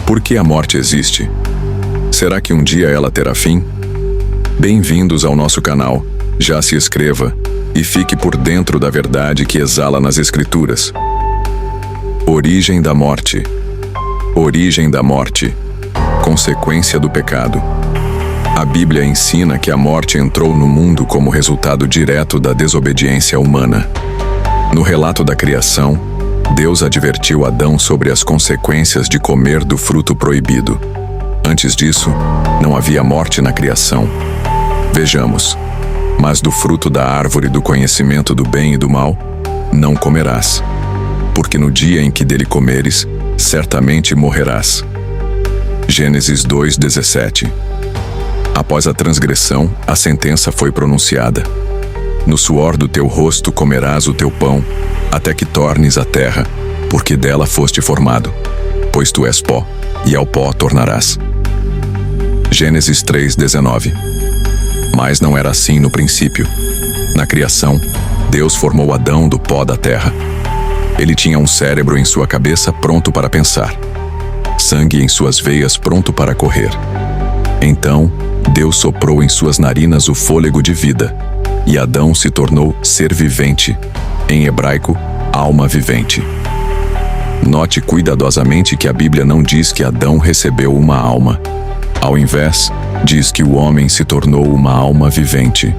Por que a morte existe? Será que um dia ela terá fim? Bem-vindos ao nosso canal. Já se inscreva e fique por dentro da verdade que exala nas Escrituras. Origem da morte. Origem da morte. Consequência do pecado. A Bíblia ensina que a morte entrou no mundo como resultado direto da desobediência humana. No relato da criação, Deus advertiu Adão sobre as consequências de comer do fruto proibido. Antes disso, não havia morte na criação. Vejamos: mas do fruto da árvore do conhecimento do bem e do mal, não comerás, porque no dia em que dele comeres, certamente morrerás. Gênesis 2:17. Após a transgressão, a sentença foi pronunciada: no suor do teu rosto comerás o teu pão, até que tornes a terra, porque dela foste formado, pois tu és pó, e ao pó tornarás. Gênesis 3:19. Mas não era assim no princípio. Na criação, Deus formou Adão do pó da terra. Ele tinha um cérebro em sua cabeça pronto para pensar, sangue em suas veias pronto para correr. Então, Deus soprou em suas narinas o fôlego de vida, e Adão se tornou ser vivente, em hebraico, alma vivente. Note cuidadosamente que a Bíblia não diz que Adão recebeu uma alma. Ao invés, diz que o homem se tornou uma alma vivente.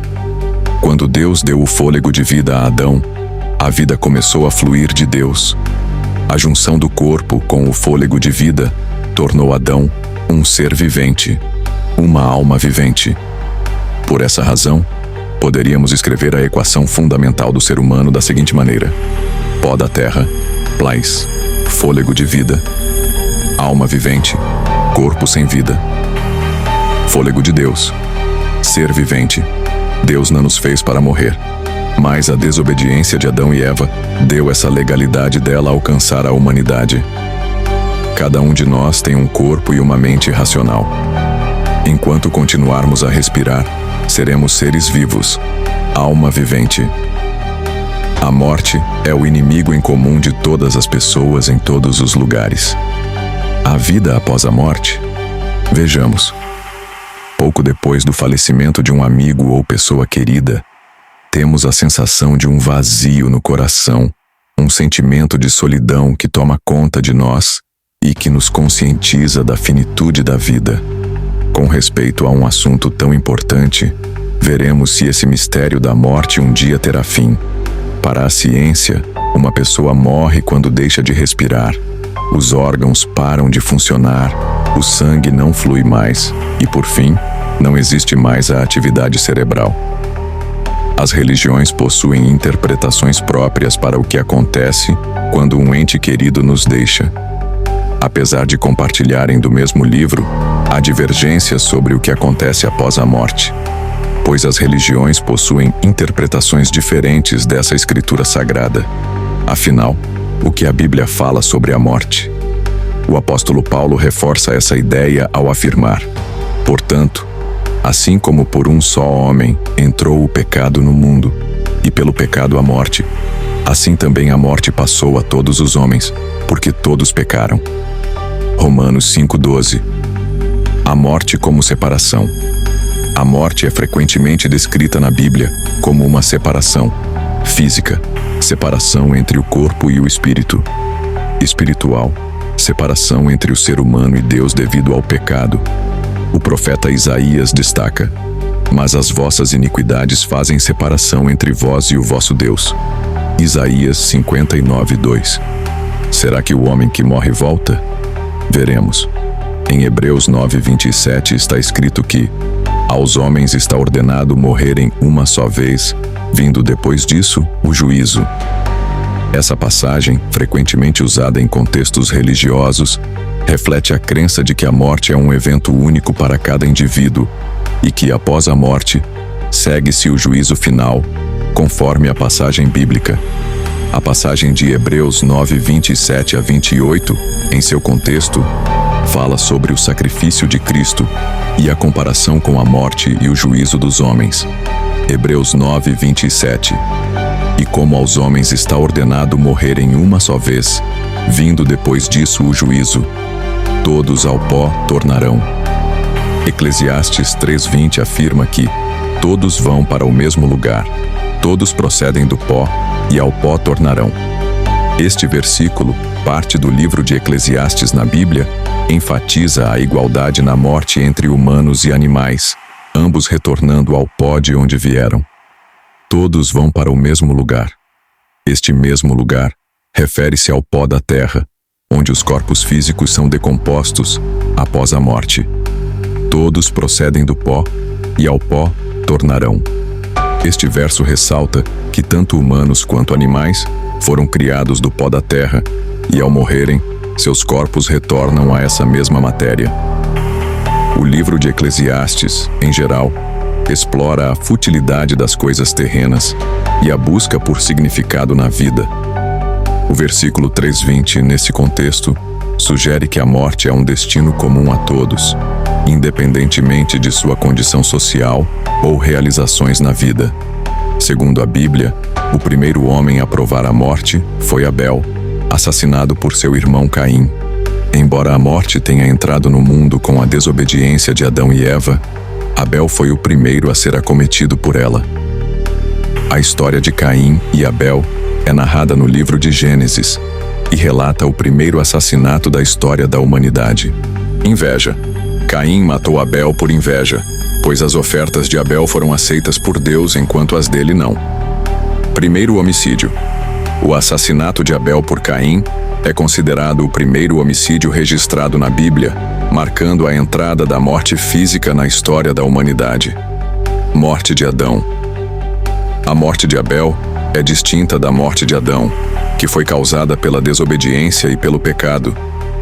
Quando Deus deu o fôlego de vida a Adão, a vida começou a fluir de Deus. A junção do corpo com o fôlego de vida tornou Adão um ser vivente, uma alma vivente. Por essa razão, poderíamos escrever a equação fundamental do ser humano da seguinte maneira: pó da terra, plais, fôlego de vida, alma vivente, corpo sem vida. Fôlego de Deus, ser vivente. Deus não nos fez para morrer, mas a desobediência de Adão e Eva deu essa legalidade dela alcançar a humanidade. Cada um de nós tem um corpo e uma mente racional. Enquanto continuarmos a respirar, seremos seres vivos, alma vivente. A morte é o inimigo em comum de todas as pessoas em todos os lugares. A vida após a morte? Vejamos. Pouco depois do falecimento de um amigo ou pessoa querida, temos a sensação de um vazio no coração, um sentimento de solidão que toma conta de nós e que nos conscientiza da finitude da vida. Com respeito a um assunto tão importante, veremos se esse mistério da morte um dia terá fim. Para a ciência, uma pessoa morre quando deixa de respirar. Os órgãos param de funcionar, o sangue não flui mais e, por fim, não existe mais a atividade cerebral. As religiões possuem interpretações próprias para o que acontece quando um ente querido nos deixa. Apesar de compartilharem do mesmo livro, há divergências sobre o que acontece após a morte, pois as religiões possuem interpretações diferentes dessa escritura sagrada. Afinal, o que a Bíblia fala sobre a morte? O apóstolo Paulo reforça essa ideia ao afirmar: portanto, assim como por um só homem entrou o pecado no mundo, e pelo pecado a morte, assim também a morte passou a todos os homens, porque todos pecaram. Romanos 5:12. A morte como separação. A morte é frequentemente descrita na Bíblia como uma separação física, separação entre o corpo e o espírito. Espiritual, separação entre o ser humano e Deus devido ao pecado. O profeta Isaías destaca: mas as vossas iniquidades fazem separação entre vós e o vosso Deus. Isaías 59:2. Será que o homem que morre volta? Veremos. Em Hebreus 9:27 está escrito que aos homens está ordenado morrerem uma só vez, vindo depois disso o juízo. Essa passagem, frequentemente usada em contextos religiosos, reflete a crença de que a morte é um evento único para cada indivíduo e que, após a morte, segue-se o juízo final, conforme a passagem bíblica. A passagem de Hebreus 9:27-28, em seu contexto, fala sobre o sacrifício de Cristo e a comparação com a morte e o juízo dos homens. Hebreus 9:27. E como aos homens está ordenado morrerem uma só vez, vindo depois disso o juízo, todos ao pó tornarão. Eclesiastes 3:20 afirma que todos vão para o mesmo lugar, todos procedem do pó e ao pó tornarão. Este versículo, parte do livro de Eclesiastes na Bíblia, enfatiza a igualdade na morte entre humanos e animais, ambos retornando ao pó de onde vieram. Todos vão para o mesmo lugar. Este mesmo lugar refere-se ao pó da terra, onde os corpos físicos são decompostos após a morte. Todos procedem do pó e ao pó tornarão. Este verso ressalta que tanto humanos quanto animais foram criados do pó da terra e, ao morrerem, seus corpos retornam a essa mesma matéria. O livro de Eclesiastes, em geral, explora a futilidade das coisas terrenas e a busca por significado na vida. O versículo 3:20, nesse contexto, sugere que a morte é um destino comum a todos, independentemente de sua condição social ou realizações na vida. Segundo a Bíblia, o primeiro homem a provar a morte foi Abel, assassinado por seu irmão Caim. Embora a morte tenha entrado no mundo com a desobediência de Adão e Eva, Abel foi o primeiro a ser acometido por ela. A história de Caim e Abel é narrada no livro de Gênesis e relata o primeiro assassinato da história da humanidade. Inveja. Caim matou Abel por inveja, pois as ofertas de Abel foram aceitas por Deus enquanto as dele não. Primeiro homicídio. O assassinato de Abel por Caim é considerado o primeiro homicídio registrado na Bíblia, marcando a entrada da morte física na história da humanidade. Morte de Adão. A morte de Abel é distinta da morte de Adão, que foi causada pela desobediência e pelo pecado,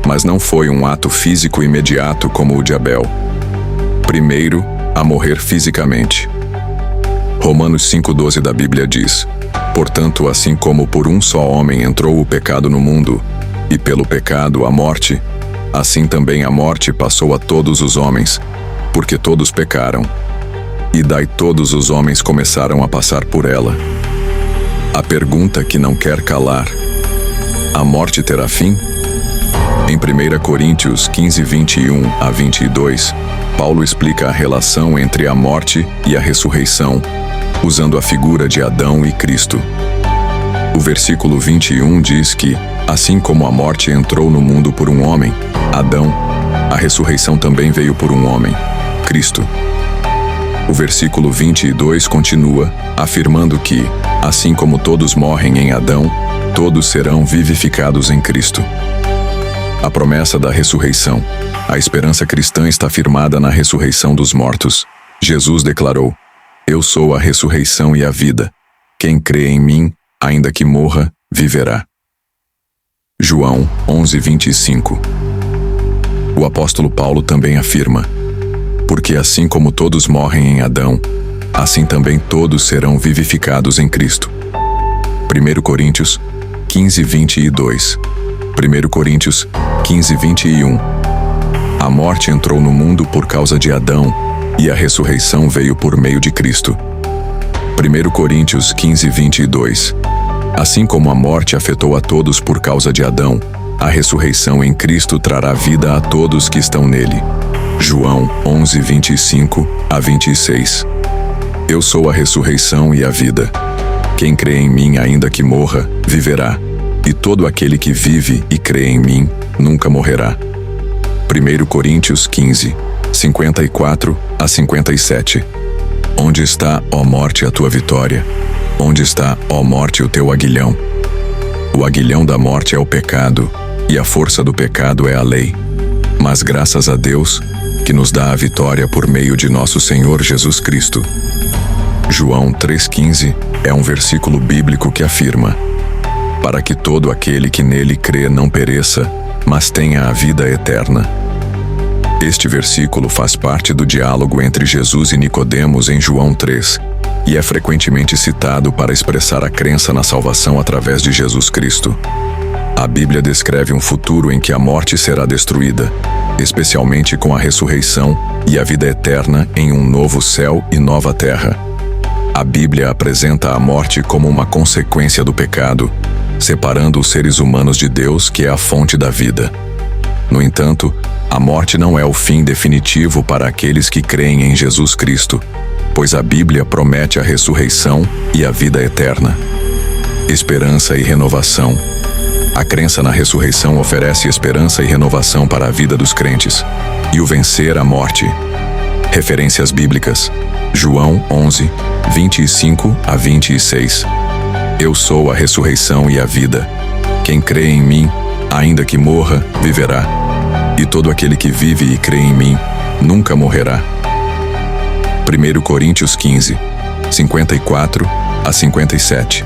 mas não foi um ato físico imediato como o de Abel. Primeiro, a morrer fisicamente. Romanos 5:12 da Bíblia diz: portanto, assim como por um só homem entrou o pecado no mundo, e pelo pecado a morte, assim também a morte passou a todos os homens, porque todos pecaram. E daí todos os homens começaram a passar por ela. A pergunta que não quer calar: a morte terá fim? Em 1 Coríntios 15:21-22, Paulo explica a relação entre a morte e a ressurreição, usando a figura de Adão e Cristo. O versículo 21 diz que, assim como a morte entrou no mundo por um homem, Adão, a ressurreição também veio por um homem, Cristo. O versículo 22 continua, afirmando que, assim como todos morrem em Adão, todos serão vivificados em Cristo. A promessa da ressurreição. A esperança cristã está firmada na ressurreição dos mortos. Jesus declarou: eu sou a ressurreição e a vida. Quem crê em mim, ainda que morra, viverá. João 11:25. O apóstolo Paulo também afirma: porque assim como todos morrem em Adão, assim também todos serão vivificados em Cristo. 1 Coríntios 15:22. 1 Coríntios 15:21. A morte entrou no mundo por causa de Adão, e a ressurreição veio por meio de Cristo. 1 Coríntios 15:22. Assim como a morte afetou a todos por causa de Adão, a ressurreição em Cristo trará vida a todos que estão nele. João 11:25-26. Eu sou a ressurreição e a vida. Quem crê em mim, ainda que morra, viverá. E todo aquele que vive e crê em mim, nunca morrerá. 1 Coríntios 15:54-57. Onde está, ó morte, a tua vitória? Onde está, ó morte, o teu aguilhão? O aguilhão da morte é o pecado, e a força do pecado é a lei. Mas graças a Deus, que nos dá a vitória por meio de nosso Senhor Jesus Cristo. João 3,15 é um versículo bíblico que afirma: para que todo aquele que nele crê não pereça, mas tenha a vida eterna. Este versículo faz parte do diálogo entre Jesus e Nicodemos em João 3, e é frequentemente citado para expressar a crença na salvação através de Jesus Cristo. A Bíblia descreve um futuro em que a morte será destruída, especialmente com a ressurreição e a vida eterna em um novo céu e nova terra. A Bíblia apresenta a morte como uma consequência do pecado, separando os seres humanos de Deus, que é a fonte da vida. No entanto, A morte não é o fim definitivo para aqueles que creem em Jesus Cristo, pois a Bíblia promete a ressurreição e a vida eterna. Esperança e renovação. A crença na ressurreição oferece esperança e renovação para a vida dos crentes, e o vencer a morte. Referências bíblicas. João 11, 25 a 26. Eu sou a ressurreição e a vida. Quem crê em mim, ainda que morra, viverá. E todo aquele que vive e crê em mim, nunca morrerá. 1 Coríntios 15, 54 a 57.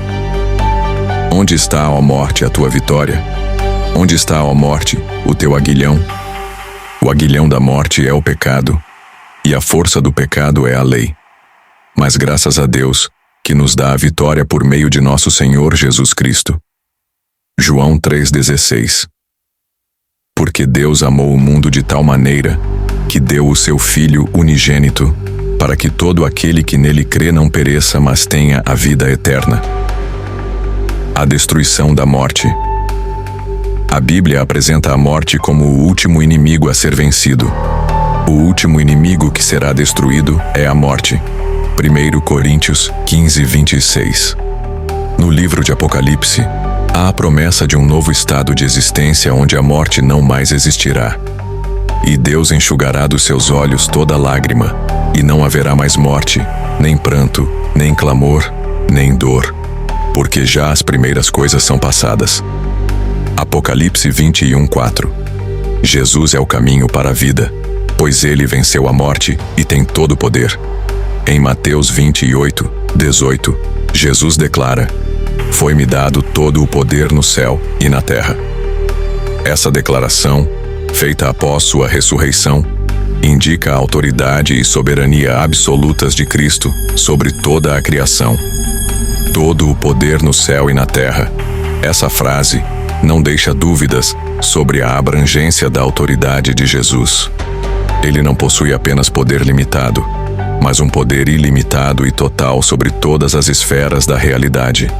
Onde está, ó morte, a tua vitória? Onde está, ó morte, o teu aguilhão? O aguilhão da morte é o pecado, e a força do pecado é a lei. Mas graças a Deus, que nos dá a vitória por meio de nosso Senhor Jesus Cristo. João 3,16. Porque Deus amou o mundo de tal maneira, que deu o seu Filho unigênito, para que todo aquele que nele crê não pereça, mas tenha a vida eterna. A destruição da morte. A Bíblia apresenta a morte como o último inimigo a ser vencido. O último inimigo que será destruído é a morte. 1 Coríntios 15, 26. No livro de Apocalipse, há a promessa de um novo estado de existência onde a morte não mais existirá. E Deus enxugará dos seus olhos toda lágrima, e não haverá mais morte, nem pranto, nem clamor, nem dor, porque já as primeiras coisas são passadas. Apocalipse 21, 4. Jesus é o caminho para a vida, pois ele venceu a morte e tem todo o poder. Em Mateus 28, 18, Jesus declara: foi-me dado todo o poder no céu e na terra. Essa declaração, feita após sua ressurreição, indica a autoridade e soberania absolutas de Cristo sobre toda a criação. Todo o poder no céu e na terra. Essa frase não deixa dúvidas sobre a abrangência da autoridade de Jesus. Ele não possui apenas poder limitado, mas um poder ilimitado e total sobre todas as esferas da realidade.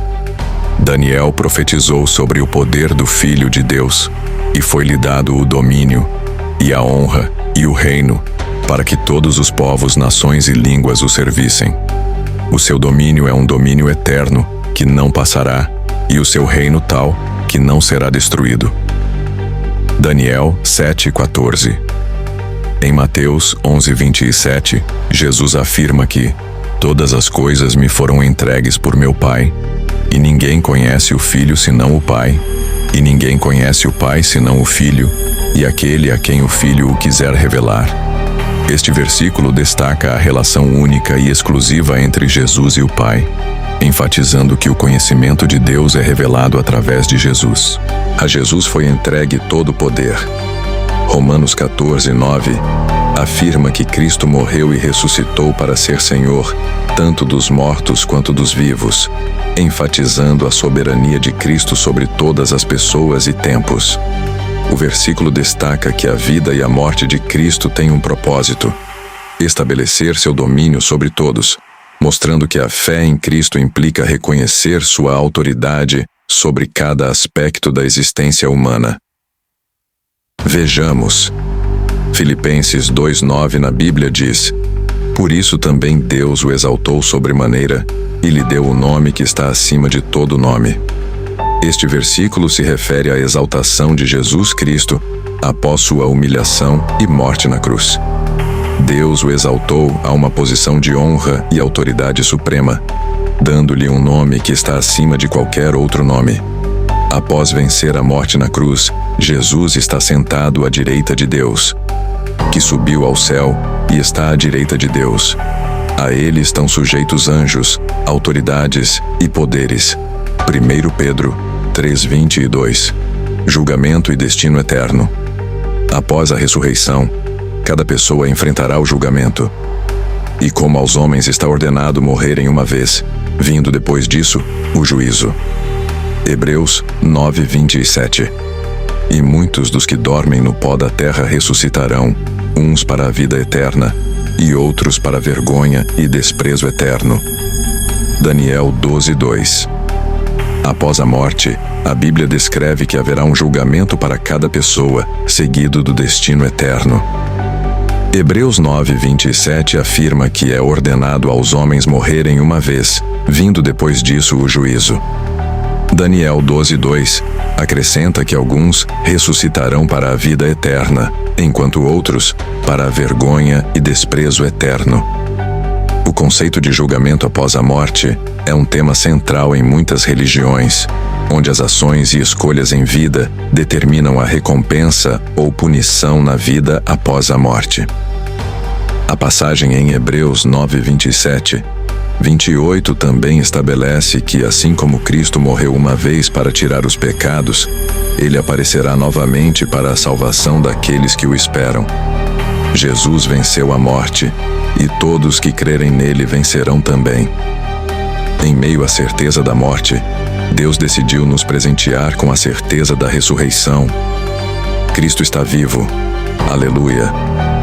Daniel profetizou sobre o poder do Filho de Deus, e foi-lhe dado o domínio, e a honra, e o reino, para que todos os povos, nações e línguas o servissem. O seu domínio é um domínio eterno, que não passará, e o seu reino tal, que não será destruído. Daniel 7,14. Em Mateus 11:27, Jesus afirma que todas as coisas me foram entregues por meu Pai, e ninguém conhece o Filho senão o Pai, e ninguém conhece o Pai senão o Filho, e aquele a quem o Filho o quiser revelar. Este versículo destaca a relação única e exclusiva entre Jesus e o Pai, enfatizando que o conhecimento de Deus é revelado através de Jesus. A Jesus foi entregue todo o poder. Romanos 14:9 afirma que Cristo morreu e ressuscitou para ser Senhor, tanto dos mortos quanto dos vivos, enfatizando a soberania de Cristo sobre todas as pessoas e tempos. O versículo destaca que a vida e a morte de Cristo têm um propósito: estabelecer seu domínio sobre todos, mostrando que a fé em Cristo implica reconhecer sua autoridade sobre cada aspecto da existência humana. Vejamos. Filipenses 2:9 na Bíblia diz: por isso também Deus o exaltou sobremaneira e lhe deu o nome que está acima de todo nome. Este versículo se refere à exaltação de Jesus Cristo após sua humilhação e morte na cruz. Deus o exaltou a uma posição de honra e autoridade suprema, dando-lhe um nome que está acima de qualquer outro nome. Após vencer a morte na cruz, Jesus está sentado à direita de Deus, que subiu ao céu e está à direita de Deus. A ele estão sujeitos anjos, autoridades e poderes. 1 Pedro 3:22. Julgamento e destino eterno. Após a ressurreição, cada pessoa enfrentará o julgamento. E como aos homens está ordenado morrerem uma vez, vindo depois disso, o juízo. Hebreus 9:27. E muitos dos que dormem no pó da terra ressuscitarão, uns para a vida eterna, e outros para a vergonha e desprezo eterno. Daniel 12:2. Após a morte, A Bíblia descreve que haverá um julgamento para cada pessoa, seguido do destino eterno. Hebreus 9:27 afirma que é ordenado aos homens morrerem uma vez, vindo depois disso o juízo. Daniel 12:2 acrescenta que alguns ressuscitarão para a vida eterna, enquanto outros para a vergonha e desprezo eterno. O conceito de julgamento após a morte é um tema central em muitas religiões, onde as ações e escolhas em vida determinam a recompensa ou punição na vida após a morte. A passagem em Hebreus 9:27-28 também estabelece que, assim como Cristo morreu uma vez para tirar os pecados, ele aparecerá novamente para a salvação daqueles que o esperam. Jesus venceu a morte, e todos que crerem nele vencerão também. Em meio à certeza da morte, Deus decidiu nos presentear com a certeza da ressurreição. Cristo está vivo. Aleluia!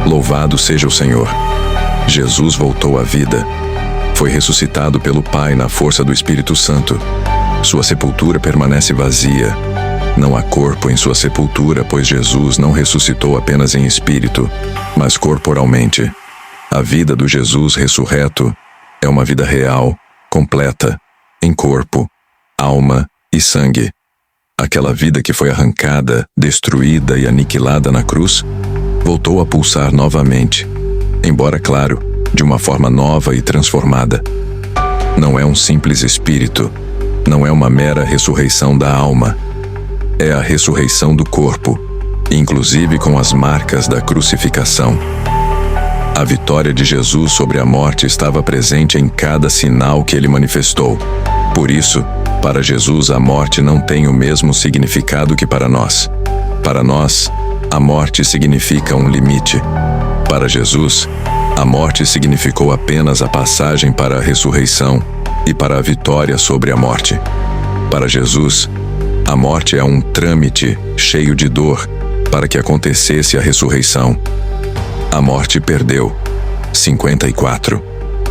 Louvado seja o Senhor! Jesus voltou à vida. Foi ressuscitado pelo Pai na força do Espírito Santo. Sua sepultura permanece vazia. Não há corpo em sua sepultura, pois Jesus não ressuscitou apenas em espírito, mas corporalmente. A vida do Jesus ressurreto é uma vida real, completa, em corpo, alma e sangue. Aquela vida que foi arrancada, destruída e aniquilada na cruz, voltou a pulsar novamente, embora, claro, de uma forma nova e transformada. Não é um simples espírito, não é uma mera ressurreição da alma. É a ressurreição do corpo, inclusive com as marcas da crucificação. A vitória de Jesus sobre a morte estava presente em cada sinal que ele manifestou. Por isso, para Jesus, a morte não tem o mesmo significado que para nós. Para nós, a morte significa um limite. Para Jesus, a morte significou apenas a passagem para a ressurreição e para a vitória sobre a morte. Para Jesus, a morte é um trâmite cheio de dor para que acontecesse a ressurreição. A morte perdeu. 54.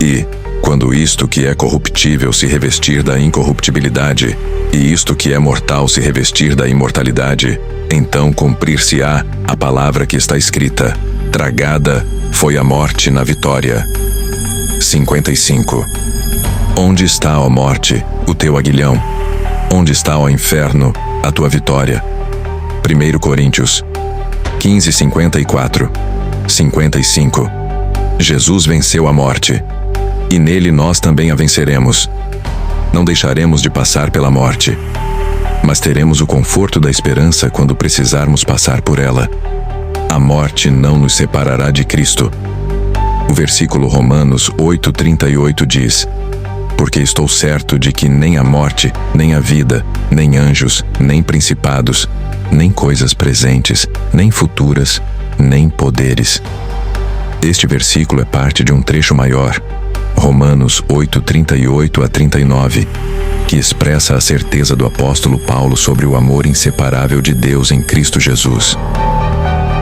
E, quando isto que é corruptível se revestir da incorruptibilidade, e isto que é mortal se revestir da imortalidade, então cumprir-se-á a palavra que está escrita: tragada foi a morte na vitória. 55. Onde está, ó morte, o teu aguilhão? Onde está, ó inferno, a tua vitória? 1 Coríntios 15:54, 55. Jesus venceu a morte, e nele nós também a venceremos. Não deixaremos de passar pela morte, mas teremos o conforto da esperança quando precisarmos passar por ela. A morte não nos separará de Cristo. O versículo Romanos 8:38 diz: porque estou certo de que nem a morte, nem a vida, nem anjos, nem principados, nem coisas presentes, nem futuras, nem poderes. Este versículo é parte de um trecho maior, Romanos 8:38-39, que expressa a certeza do apóstolo Paulo sobre o amor inseparável de Deus em Cristo Jesus.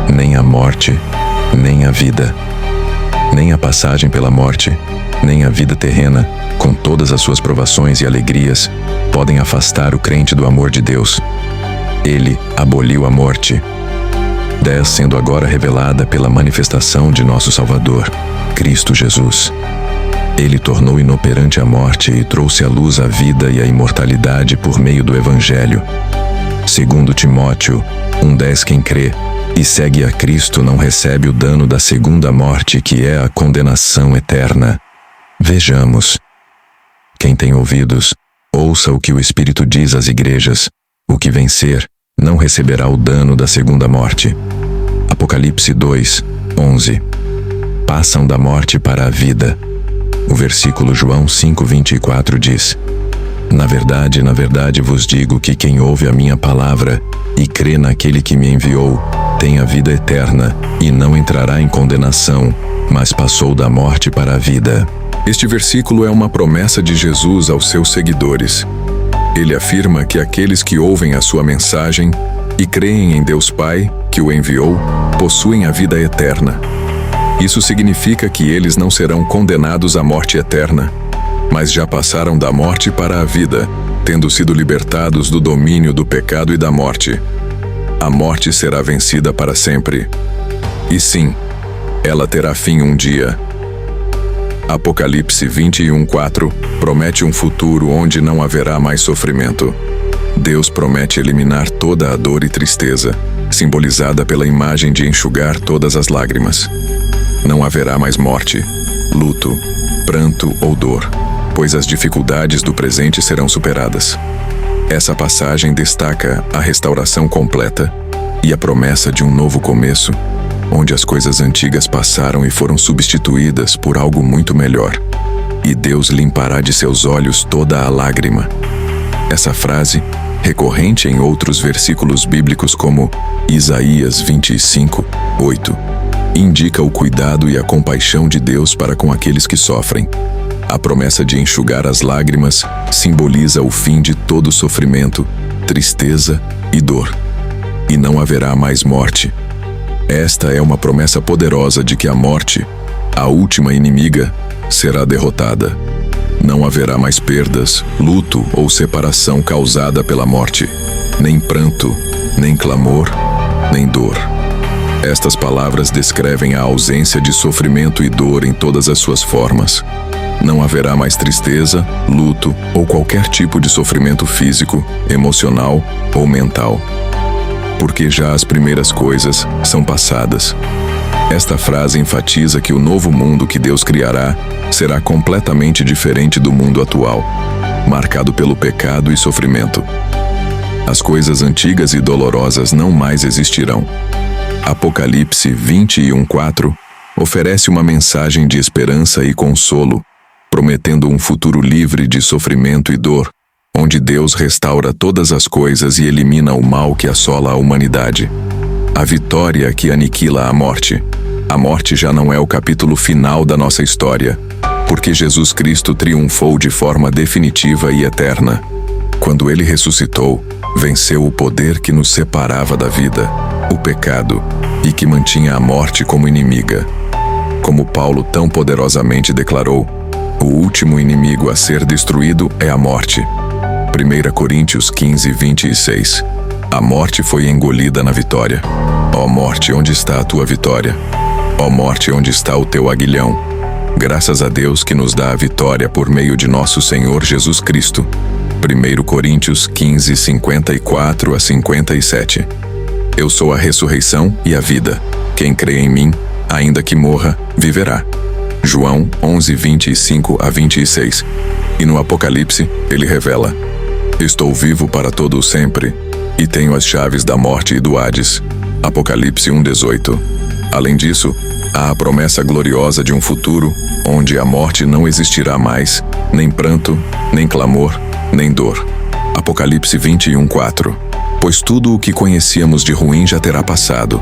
Nem a morte, nem a vida, nem a passagem pela morte, nem a vida terrena, com todas as suas provações e alegrias, podem afastar o crente do amor de Deus. Ele aboliu a morte, 10 sendo agora revelada pela manifestação de nosso Salvador, Cristo Jesus. Ele tornou inoperante a morte e trouxe à luz a vida e a imortalidade por meio do Evangelho. Segundo Timóteo 1:10, quem crê e segue a Cristo não recebe o dano da segunda morte, que é a condenação eterna. Vejamos. Quem tem ouvidos, ouça o que o Espírito diz às igrejas. O que vencer não receberá o dano da segunda morte. Apocalipse 2:11. Passam da morte para a vida. O versículo João 5:24 diz: na verdade vos digo que quem ouve a minha palavra e crê naquele que me enviou, tem a vida eterna e não entrará em condenação, mas passou da morte para a vida. Este versículo é uma promessa de Jesus aos seus seguidores. Ele afirma que aqueles que ouvem a sua mensagem e creem em Deus Pai, que o enviou, possuem a vida eterna. Isso significa que eles não serão condenados à morte eterna, mas já passaram da morte para a vida, tendo sido libertados do domínio do pecado e da morte. A morte será vencida para sempre. E sim, ela terá fim um dia. Apocalipse 21:4 promete um futuro onde não haverá mais sofrimento. Deus promete eliminar toda a dor e tristeza, simbolizada pela imagem de enxugar todas as lágrimas. Não haverá mais morte, luto, pranto ou dor, pois as dificuldades do presente serão superadas. Essa passagem destaca a restauração completa e a promessa de um novo começo, onde as coisas antigas passaram e foram substituídas por algo muito melhor. E Deus limpará de seus olhos toda a lágrima. Essa frase, recorrente em outros versículos bíblicos como Isaías 25:8, indica o cuidado e a compaixão de Deus para com aqueles que sofrem. A promessa de enxugar as lágrimas simboliza o fim de todo sofrimento, tristeza e dor. E não haverá mais morte. Esta é uma promessa poderosa de que a morte, a última inimiga, será derrotada. Não haverá mais perdas, luto ou separação causada pela morte, nem pranto, nem clamor, nem dor. Estas palavras descrevem a ausência de sofrimento e dor em todas as suas formas. Não haverá mais tristeza, luto ou qualquer tipo de sofrimento físico, emocional ou mental, porque já as primeiras coisas são passadas. Esta frase enfatiza que o novo mundo que Deus criará será completamente diferente do mundo atual, marcado pelo pecado e sofrimento. As coisas antigas e dolorosas não mais existirão. Apocalipse 21:4 oferece uma mensagem de esperança e consolo, prometendo um futuro livre de sofrimento e dor, onde Deus restaura todas as coisas e elimina o mal que assola a humanidade. A vitória que aniquila a morte. A morte já não é o capítulo final da nossa história, porque Jesus Cristo triunfou de forma definitiva e eterna. Quando ele ressuscitou, venceu o poder que nos separava da vida, o pecado, e que mantinha a morte como inimiga. Como Paulo tão poderosamente declarou, o último inimigo a ser destruído é a morte. 1 Coríntios 15:26. A morte foi engolida na vitória. Ó morte, onde está a tua vitória? Ó morte, onde está o teu aguilhão? Graças a Deus que nos dá a vitória por meio de nosso Senhor Jesus Cristo. 1 Coríntios 15:54-57. Eu sou a ressurreição e a vida. Quem crê em mim, ainda que morra, viverá. João 11:25-26. E no Apocalipse, ele revela: Estou vivo para todo o sempre, e tenho as chaves da morte e do Hades. Apocalipse 1:18. Além disso, há a promessa gloriosa de um futuro onde a morte não existirá mais, nem pranto, nem clamor, nem dor. Apocalipse 21:4. Pois tudo o que conhecíamos de ruim já terá passado.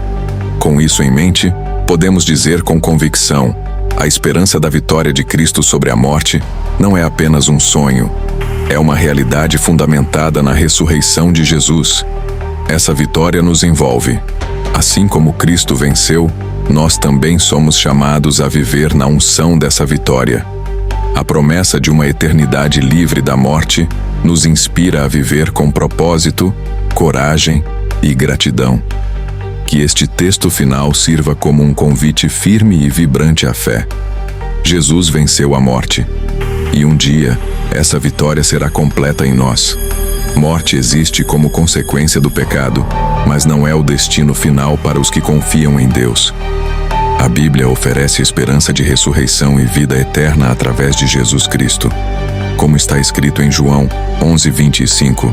Com isso em mente, podemos dizer com convicção: a esperança da vitória de Cristo sobre a morte não é apenas um sonho, é uma realidade fundamentada na ressurreição de Jesus. Essa vitória nos envolve. Assim como Cristo venceu, nós também somos chamados a viver na unção dessa vitória. A promessa de uma eternidade livre da morte nos inspira a viver com propósito, coragem e gratidão. Que este texto final sirva como um convite firme e vibrante à fé. Jesus venceu a morte, e um dia essa vitória será completa em nós. Morte existe como consequência do pecado, mas não é o destino final para os que confiam em Deus. A Bíblia oferece esperança de ressurreição e vida eterna através de Jesus Cristo. Como está escrito em João 11:25,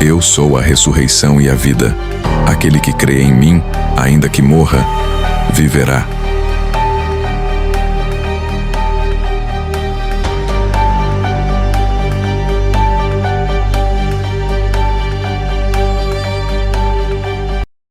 Eu sou a ressurreição e a vida. Aquele que crê em mim, ainda que morra, viverá.